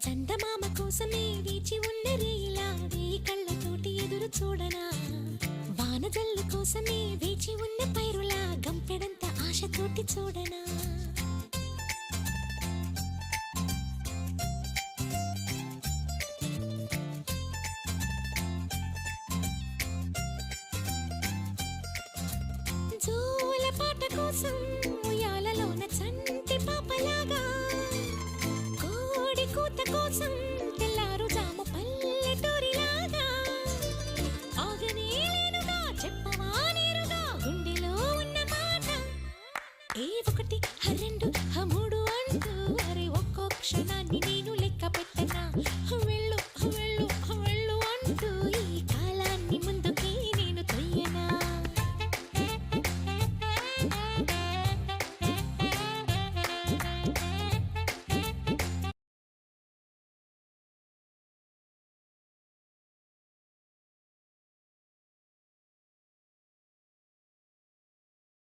చందమామ కోసమే వేచి ఉన్న రేలా వేయి కళ్ళతోటి ఎదురు చూడనా వానజల్లు కోసమే వేచి ఉన్న పైరులా గంపెడంత ఆశతోటి చూడనా జోల పాట కోసం ఉయ్యాలలోన చంటి పాపలాగా కోడి కూత కోసం తెల్లారు జాము పల్లెటూరిలాగా ఆగనే లేనుగా చెప్పవా నేరుగా గుండెలో ఉన్న మాట ఏ ఒకటి రెండు మూడు అంటూ అరే ఒక్కో క్షణాన్ని నేను